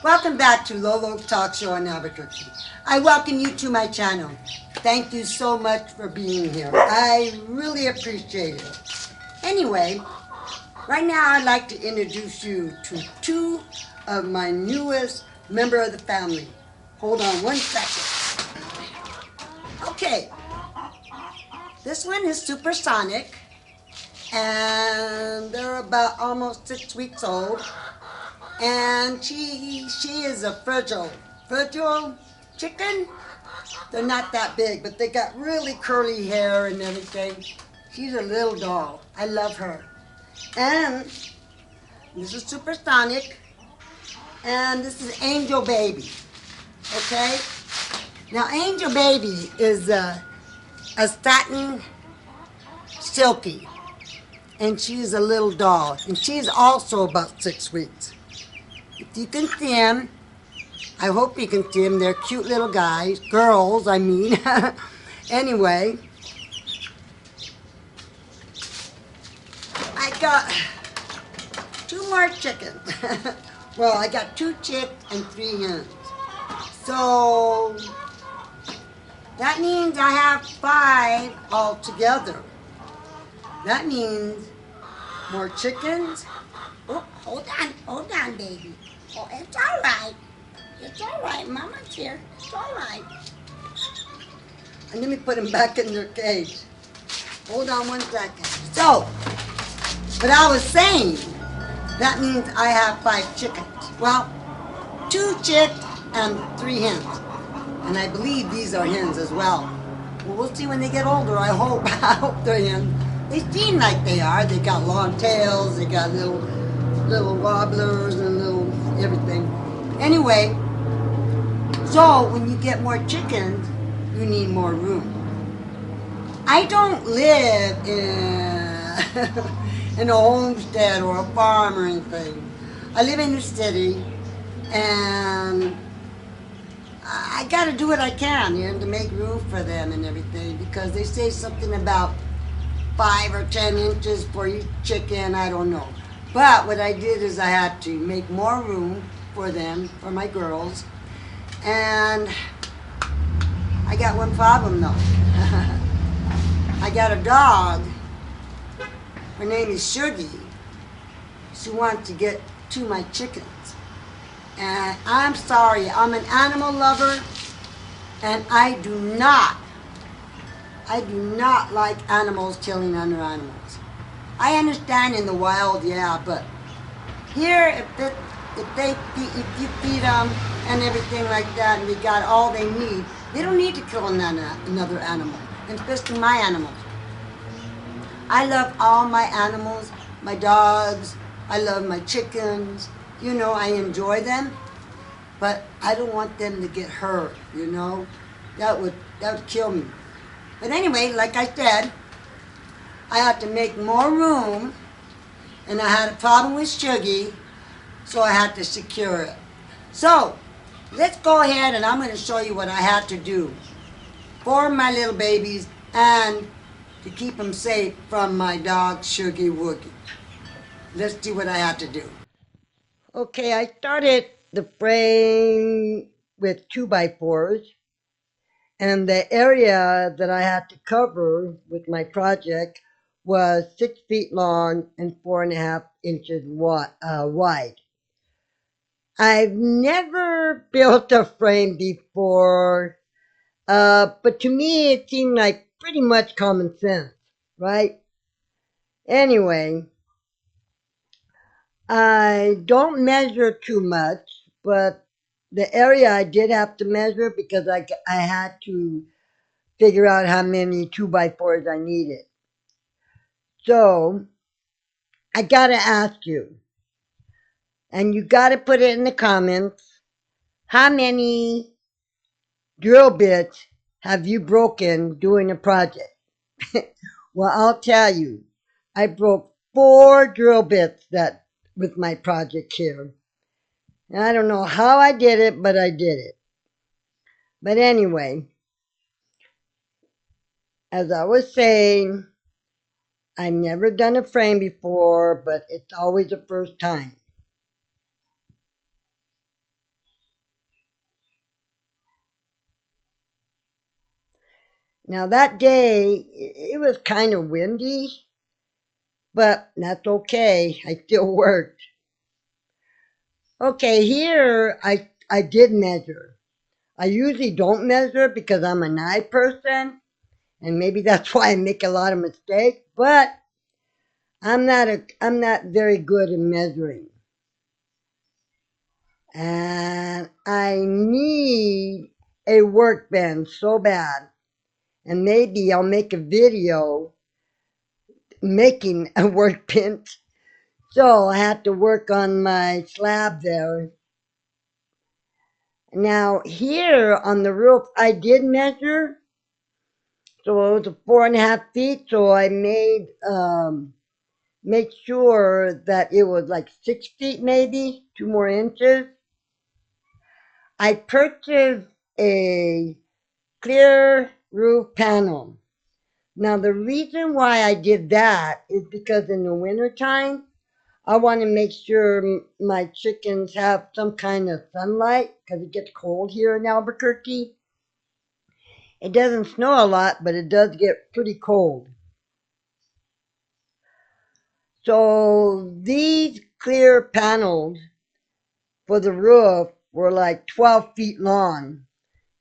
Welcome back to Lolo Talk Show in Albuquerque. I welcome you to my channel. Thank you so much for being here. I really appreciate it. Anyway, right now I'd like to introduce you to two of my newest member of the family. Hold on one second. Okay, this one is supersonic, and they're about almost 6 weeks old. And she is a fragile chicken. They're not that big, but they got really curly hair and everything. She's a little doll. I love her. And this is Supersonic, and this is Angel Baby. Okay. Now Angel Baby is a satin silky, and she's a little doll, and she's also about 6 weeks. If you can see him, I hope you can see them. They're cute little guys, girls, I mean. Anyway, I got two more chickens. Well, I got two chicks and three hens. So that means I have five altogether. That means more chickens. Oh, hold on, baby. Oh, it's all right. It's all right. Mama's here. It's all right. And let me put them back in their cage. Hold on one second. So, what I was saying, that means I have five chickens. Well, two chicks and three hens. And I believe these are hens as well. Well, we'll see when they get older, I hope. I hope they're hens. They seem like they are. They got long tails, they got little wobblers and little everything. Anyway, so when you get more chickens, you need more room. I don't live in a homestead or a farm or anything. I live in the city, and I got to do what I can, to make room for them and everything, because they say something about 5 or 10 inches for each chicken. I don't know. But what I did is I had to make more room for them, for my girls, and I got one problem though. I got a dog. Her name is Shuggy. She wants to get to my chickens. And I'm sorry, I'm an animal lover, and I do not like animals killing other animals. I understand in the wild, yeah, but here, if you feed them and everything like that, and they got all they need, they don't need to kill another animal, and especially my animals. I love all my animals, my dogs. I love my chickens. I enjoy them, but I don't want them to get hurt. That would kill me. But anyway, like I said, I had to make more room, and I had a problem with Shuggy, so I had to secure it. So let's go ahead, and I'm going to show you what I had to do for my little babies and to keep them safe from my dog Shuggy Woogie. Let's see what I had to do. Okay, I started the frame with 2x4s, and the area that I had to cover with my project was 6 feet long and 4.5 inches wide. I've never built a frame before, but to me it seemed like pretty much common sense, right? Anyway, I don't measure too much, but the area I did have to measure because I had to figure out how many 2x4s I needed. So I gotta ask you, and you gotta put it in the comments, how many drill bits have you broken doing a project? Well, I'll tell you, I broke 4 drill bits with my project here. And I don't know how I did it, but I did it. But anyway, as I was saying, I've never done a frame before, but it's always a first time. Now that day, it was kind of windy, but that's okay. I still worked. Okay, here I did measure. I usually don't measure because I'm an eye person, and maybe that's why I make a lot of mistakes. But I'm not very good in measuring, and I need a workbench so bad. And maybe I'll make a video making a workbench. So I had to work on my slab there. Now here on the roof, I did measure, so it was 4.5 feet. So I made sure that it was like 6 feet, maybe 2 more inches. I purchased a clear roof panel. Now the reason why I did that is because in the wintertime, I want to make sure my chickens have some kind of sunlight because it gets cold here in Albuquerque. It doesn't snow a lot, but it does get pretty cold. So these clear panels for the roof were like 12 feet long.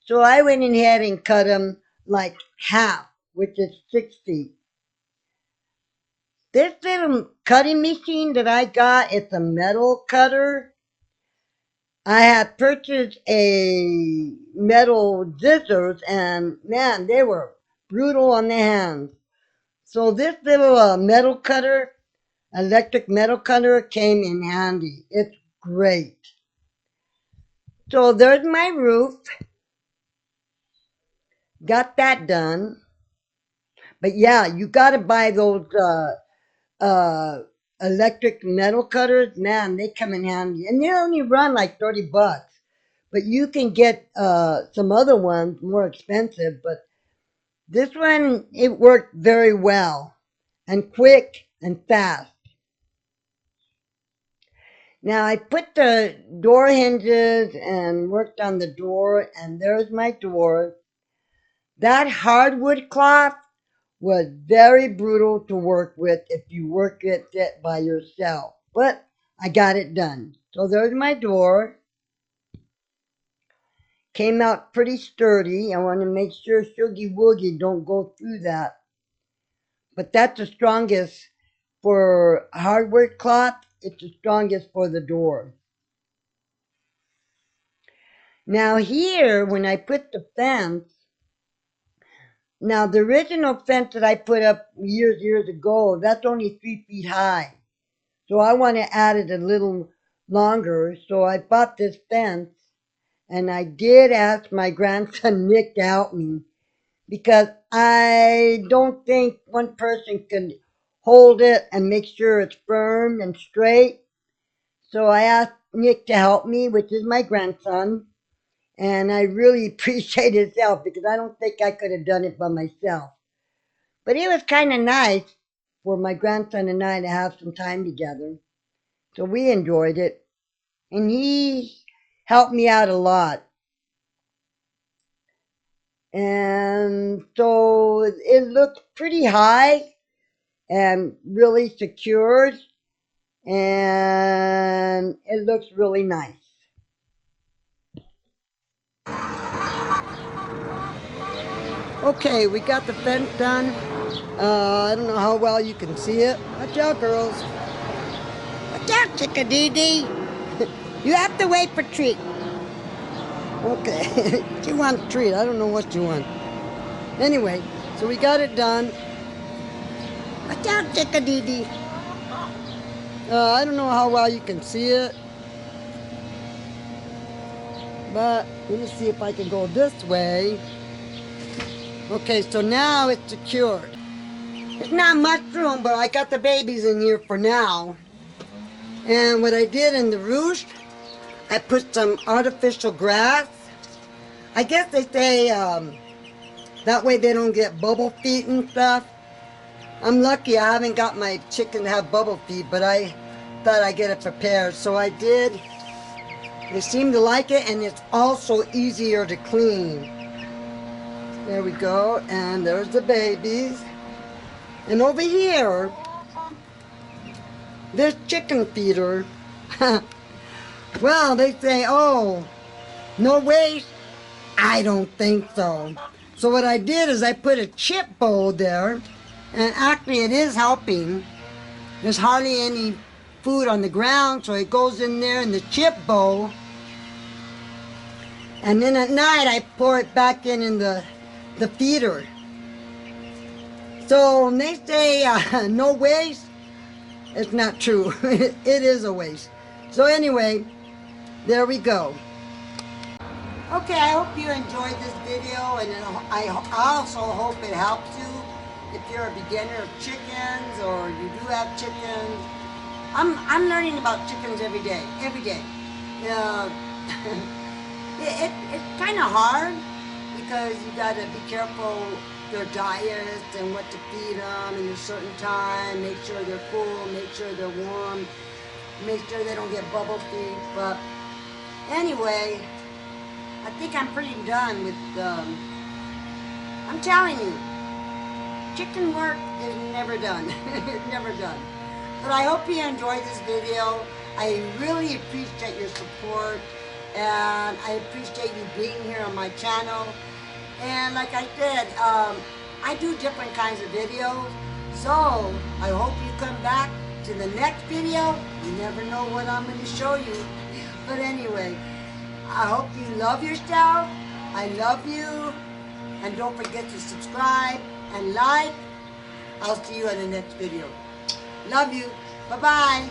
So I went ahead and cut them like half, which is 6 feet. This little cutting machine that I got, it's a metal cutter. I had purchased a metal scissors, and man, they were brutal on the hands. So this little metal cutter, electric metal cutter, came in handy. It's great. So there's my roof. Got that done. But yeah, you got to buy those uh, electric metal cutters. Man, they come in handy, and they only run like $30. But you can get some other ones more expensive. But this one, it worked very well and quick and fast. Now I put the door hinges and worked on the door, and there's my door. That hardwood cloth was very brutal to work with if you work with it by yourself. But I got it done. So there's my door. Came out pretty sturdy. I want to make sure Shoogie Woogie don't go through that. But that's the strongest for hardwood cloth. It's the strongest for the door. Now here, when I put the fence, now the original fence that I put up years ago, that's only 3 feet high. So I want to add it a little longer. So I bought this fence, and I did ask my grandson Nick to help me because I don't think one person can hold it and make sure it's firm and straight. So I asked Nick to help me, which is my grandson, and I really appreciate his help because I don't think I could have done it by myself. But it was kind of nice for my grandson and I to have some time together. So we enjoyed it, and he helped me out a lot. And so it looked pretty high and really secured, and it looks really nice. Okay, we got the fence done. I don't know how well you can see it. Watch out, girls. Watch out, chickadee. You have to wait for treat. Okay, she wants treat. I don't know what you want. Anyway, so we got it done. Watch out, chickadee. I don't know how well you can see it, but let me see if I can go this way. Okay, so now it's secured. It's not much room, but I got the babies in here for now. And what I did in the roost, I put some artificial grass. I guess they say that way they don't get bubble feet and stuff. I'm lucky I haven't got my chicken to have bubble feet, but I thought I'd get it prepared. So I did. They seem to like it, and it's also easier to clean. There we go, and there's the babies. And over here, this chicken feeder, well, they say, oh, no waste. I don't think so. So what I did is I put a chip bowl there, and actually it is helping. There's hardly any food on the ground, so it goes in there in the chip bowl. And then at night I pour it back in the feeder. So when they say no waste, it's not true. It is a waste. So anyway, there we go. Okay, I hope you enjoyed this video, and I also hope it helps you if you're a beginner of chickens or you do have chickens. I'm learning about chickens every day. It's kind of hard because you got to be careful their diets and what to feed them in a certain time. Make sure they're cool, make sure they're warm, make sure they don't get bubble feet. But anyway, I think I'm pretty done with, I'm telling you, chicken work is never done. It's never done. But I hope you enjoyed this video. I really appreciate your support, and I appreciate you being here on my channel. And like I said, I do different kinds of videos, so I hope you come back to the next video. You never know what I'm going to show you. But anyway, I hope you love yourself. I love you. And don't forget to subscribe and like. I'll see you in the next video. Love you. Bye-bye.